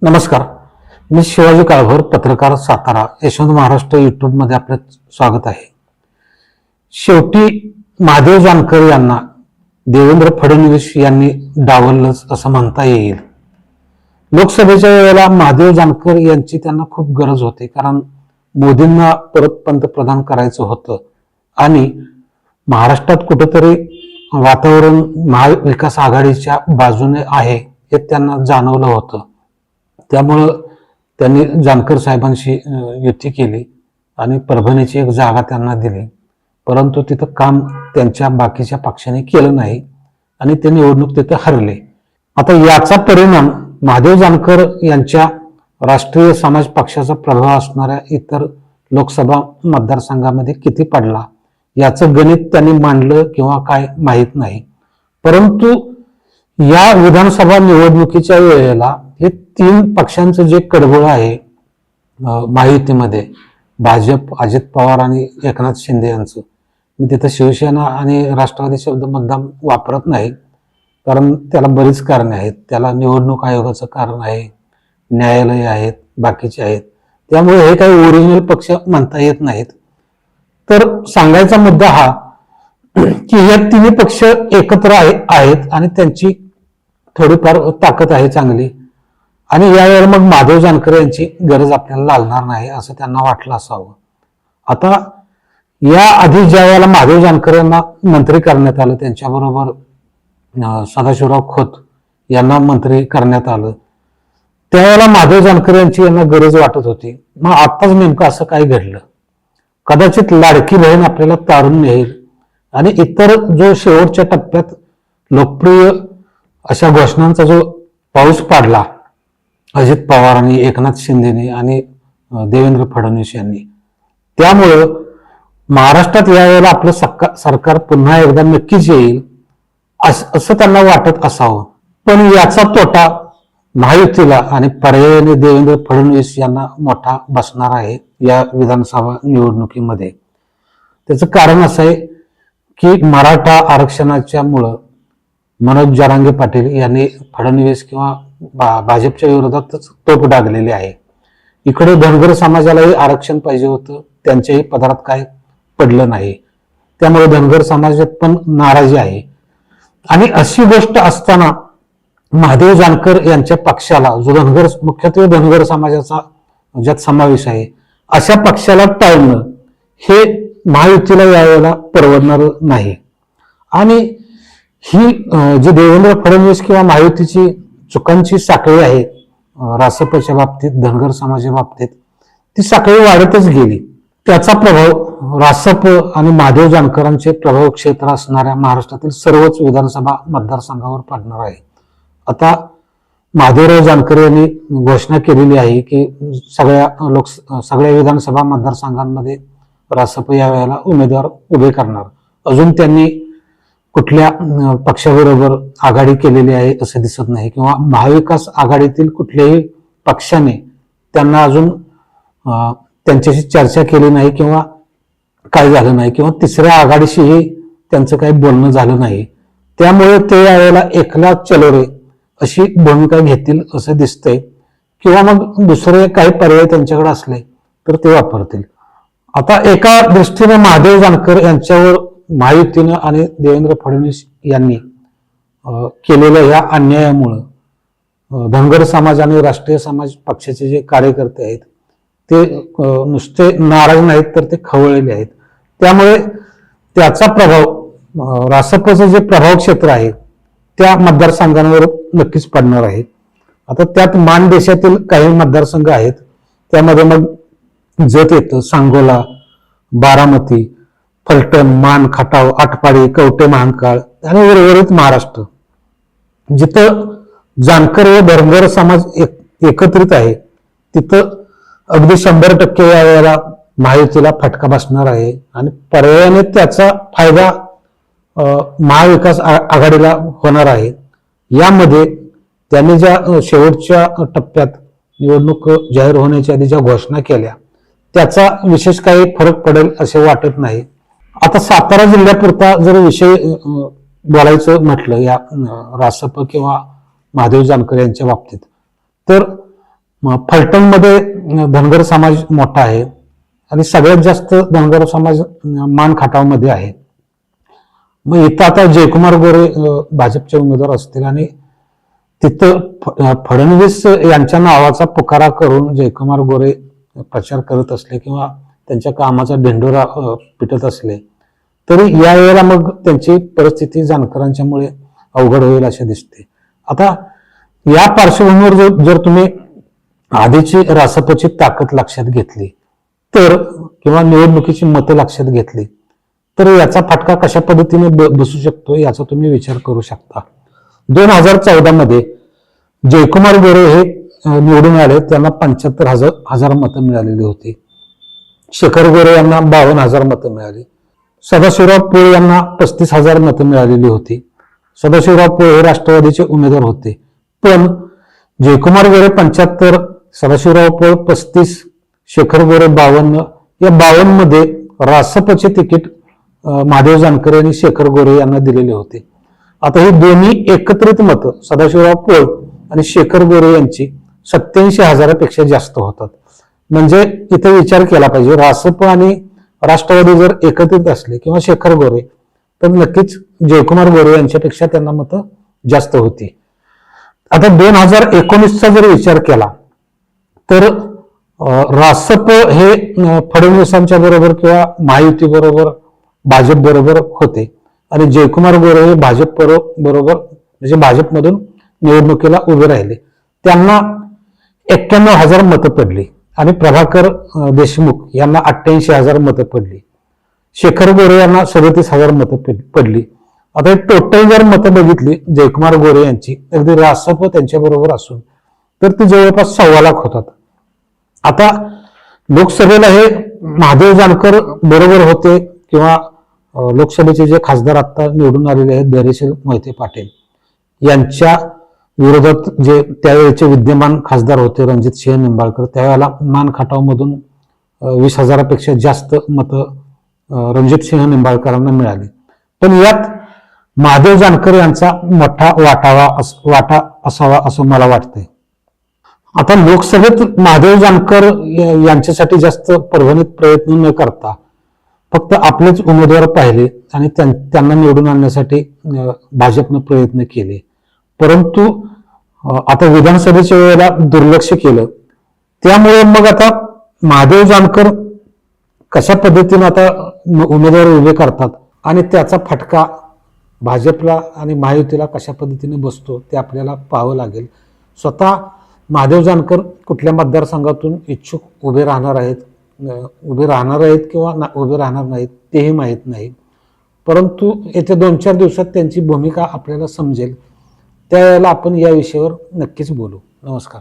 नमस्कार. मी शिवाजी काळभोर, पत्रकार, सातारा. यशवंत महाराष्ट्र युट्यूब मध्ये आपलं स्वागत आहे. शेवटी महादेव जानकर यांना देवेंद्र फडणवीस यांनी डावललंच असं म्हणता येईल. लोकसभेच्या वेळेला महादेव जानकर यांची त्यांना खूप गरज होती, कारण मोदींना परत पंतप्रधान करायचं होतं आणि महाराष्ट्रात कुठंतरी वातावरण महाविकास आघाडीच्या बाजूने आहे हे त्यांना जाणवलं होतं. त्यामुळं त्यांनी जानकर साहेबांशी युती केली आणि परभणीची एक जागा त्यांना दिली. परंतु तिथं काम त्यांच्या बाकीच्या पक्षाने केलं नाही आणि ते निवडणूक तिथं हरले. आता याचा परिणाम महादेव जानकर यांच्या राष्ट्रीय समाज पक्षाचा प्रभाव असणाऱ्या इतर लोकसभा मतदारसंघामध्ये किती पडला याचं गणित त्यांनी मांडलं किंवा काय माहीत नाही. परंतु या विधानसभा निवडणुकीच्या वेळेला हे तीन पक्षांचं जे कडबळ आहे महायुतीमध्ये, भाजप, अजित पवार आणि एकनाथ शिंदे यांचं, मी तिथं शिवसेना आणि राष्ट्रवादी शब्द मुद्दाम वापरत नाही, कारण त्याला बरीच कारणे आहेत. त्याला निवडणूक आयोगाचं कारण आहे, न्यायालय आहेत, बाकीचे आहेत. त्यामुळे हे काही ओरिजिनल पक्ष म्हणता येत नाहीत. तर सांगायचा मुद्दा हा की या तिन्ही पक्ष एकत्र आहेत आणि त्यांची थोडीफार ताकद आहे चांगली, आणि यावेळेला मग महादेव जानकर यांची गरज आपल्याला लागणार नाही असं त्यांना वाटलं असावं. आता या आधी ज्या वेळेला महादेव जानकर यांना मंत्री करण्यात आलं, त्यांच्याबरोबर सदाशिवराव खोत यांना मंत्री करण्यात आलं, त्यावेळेला महादेव जानकर यांची यांना गरज वाटत होती. मग आत्ताच नेमकं असं काय घडलं? कदाचित लाडकी बहीण आपल्याला तारून नेईल आणि इतर जो शेवटच्या टप्प्यात लोकप्रिय अशा घोषणांचा जो पाऊस पाडला अजित पवार आणि एकनाथ शिंदेने आणि देवेंद्र फडणवीस यांनी, त्यामुळं महाराष्ट्रात यावेळेला आपलं सरकार पुन्हा एकदा नक्कीच येईल असं त्यांना वाटत असावं. पण याचा तोटा महायुतीला आणि पर्यायाने देवेंद्र फडणवीस यांना मोठा बसणार आहे या विधानसभा निवडणुकीमध्ये. त्याचं कारण असं आहे की मराठा आरक्षणाच्या मुळे मनोज जरांगे पाटील यांनी फडणवीस किंवा भाजपच्या विरोधातच तोफ डागलेली आहे. इकडे धनगर समाजालाही आरक्षण पाहिजे होतं, त्यांच्याही पदरात काय पडलं नाही, त्यामुळे धनगर समाजात पण नाराजी आहे. आणि अशी गोष्ट असताना महादेव जानकर यांच्या पक्षाला, जो मुख्यत्वे धनगर समाजाचा ज्यात समावेश आहे, अशा पक्षाला टाळणं हे महायुतीला यावेळेला परवडणार नाही. आणि ही जी देवेंद्र फडणवीस किंवा महायुतीची चुकांची साखळी आहे रासपच्या बाबतीत, धनगर समाजाच्या बाबतीत, ती साखळी वाढतच गेली. त्याचा प्रभाव रासप आणि महादेव जानकरांचे प्रभाव क्षेत्र असणाऱ्या महाराष्ट्रातील सर्वच विधानसभा मतदारसंघावर पडणार आहे. आता महादेवराव जानकर यांनी घोषणा केलेली आहे की सगळ्या विधानसभा मतदारसंघांमध्ये रासप या वेळेला उमेदवार उभे करणार. अजून त्यांनी कुठल्या पक्षाबरोबर आघाडी केलेली आहे असं दिसत नाही, किंवा महाविकास आघाडीतील कुठल्याही पक्षाने त्यांना अजून त्यांच्याशी चर्चा केली नाही किंवा काय झालं नाही, किंवा तिसऱ्या आघाडीशीही त्यांचं काही बोलणं झालं नाही. त्यामुळे ते यावेळेला एकला चलो रे अशी भूमिका घेतील असं दिसतंय, किंवा मग दुसरे काही पर्याय त्यांच्याकडे असले तर ते वापरतील. आता एका दृष्टीने महादेव जानकर यांच्यावर महायुतीनं आणि देवेंद्र फडणवीस यांनी केलेल्या या अन्यायामुळं धनगर समाज आणि राष्ट्रीय समाज पक्षाचे जे कार्यकर्ते आहेत ते नुसते नाराज नाहीत तर ते खवळलेले आहेत. त्यामुळे त्याचा प्रभाव रासपचं जे प्रभाव क्षेत्र आहे त्या मतदारसंघांवर नक्कीच पडणार आहे. आता त्यात मानदेशातील काही मतदारसंघ आहेत, त्यामध्ये मग जत येतं, सांगोला, बारामती, फलटण, मान, खटाव, आटपाडी, कवटे महांकाळ आणि उर्वरित महाराष्ट्र, जिथं जानकर व धनगर समाज एकत्रित आहे, तिथं अगदी 100% या वेळेला महायुतीला फटका बसणार आहे. आणि पर्यायाने त्याचा फायदा महाविकास आघाडीला होणार आहे. यामध्ये त्यांनी ज्या शेवटच्या टप्प्यात निवडणूक जाहीर होण्याच्या आधी ज्या घोषणा केल्या त्याचा विशेष काही फरक पडेल असे वाटत नाही. आता सातारा जिल्ह्यापुरता जर विषय बोलायचं म्हटलं या रासप किंवा महादेव जानकर यांच्या बाबतीत, तर फलटणमध्ये धनगर समाज मोठा आहे आणि सगळ्यात जास्त धनगर समाज मान खटावमध्ये आहे. मग इथं आता जयकुमार गोरे भाजपचे उमेदवार असतील आणि तिथं फडणवीस यांच्या नावाचा पुकारा करून जयकुमार गोरे प्रचार करत असले किंवा त्यांच्या कामाचा ढेंडोरा पिटत असले तरी या वेळेला मग त्यांची परिस्थिती जानकरांच्यामुळे अवघड होईल असे दिसते. आता या पार्श्वभूमीवर जर तुम्ही आधीची रासपची ताकद लक्षात घेतली तर किंवा निवडणुकीची मतं लक्षात घेतली तर याचा फटका कशा पद्धतीने बसू शकतो याचा तुम्ही विचार करू शकता. 2014 मध्ये जयकुमार गोरे हे निवडून आले, त्यांना 75,000 मतं मिळालेली होती. शेखर गोरे यांना 52,000 मतं मिळाली. सदाशिवराव पोळ यांना 35,000 मतं मिळालेली होती. सदाशिवराव पोळ हे राष्ट्रवादीचे उमेदवार होते, पण जयकुमार गोरे 75, सदाशिवराव पोळ 35, शेखर गोरे 52. या 52 मध्ये रासपचे तिकीट महादेव जानकर आणि शेखर गोरे यांना दिलेले होते. आता ही दोन्ही एकत्रित मतं सदाशिवराव पोळ आणि शेखर गोरे यांची 87,000पेक्षा जास्त होतात. म्हणजे इथे विचार केला पाहिजे, रासप आणि राष्ट्रवादी जर एकत्रित असले किंवा शेखर गोरे तर नक्कीच जयकुमार गोरे यांच्यापेक्षा त्यांना मतं जास्त होती. आता 2019चा जर विचार केला तर रासप हे फडणवीसांच्या बरोबर किंवा महायुती बरोबर भाजप बरोबर होते आणि जयकुमार गोरे हे भाजप बरोबर म्हणजे भाजपमधून निवडणुकीला उभे राहिले. त्यांना 91,000 मतं पडली आणि प्रभाकर देशमुख यांना 88,000 मतं पडली. शेखर गोरे यांना 37,000 मतं पडली. आता टोटल जर मतं बघितली जयकुमार गोरे यांची अगदी रासप त्यांच्या बरोबर असून तर ती जवळपास 1.25 लाख होतात. आता लोकसभेला हे महादेव जानकर बरोबर होते किंवा लोकसभेचे जे खासदार आता निवडून आलेले आहेत धैर्यशील मोहिते पाटील यांच्या विरोधात जे त्यावेळेचे विद्यमान खासदार होते रणजितसिंह निंबाळकर, त्यावेळेला मान खटावमधून 20,000पेक्षा जास्त मतं रणजितसिंह निंबाळकरांना मिळाली. पण यात महादेव जानकर यांचा मोठा वाटा असावा असं मला वाटतंय. आता लोकसभेत महादेव जानकर यांच्यासाठी जास्त परभणीत प्रयत्न न करता फक्त आपलेच उमेदवार पाहिले आणि त्यांना निवडून आणण्यासाठी भाजपनं प्रयत्न केले. परंतु आता विधानसभेच्या वेळेला दुर्लक्ष केलं. त्यामुळे मग आता महादेव जानकर कशा पद्धतीने आता उमेदवार उभे करतात आणि त्याचा फटका भाजपला आणि महायुतीला कशा पद्धतीने बसतो ते आपल्याला पाहावं लागेल. स्वतः महादेव जानकर कुठल्या मतदारसंघातून इच्छुक उभे राहणार आहेत किंवा उभे राहणार नाहीत तेही माहीत नाही. परंतु येत्या 2-4 दिवसात त्यांची भूमिका आपल्याला समजेल, त्यावेळेला आपण या विषयावर नक्कीच बोलू. नमस्कार.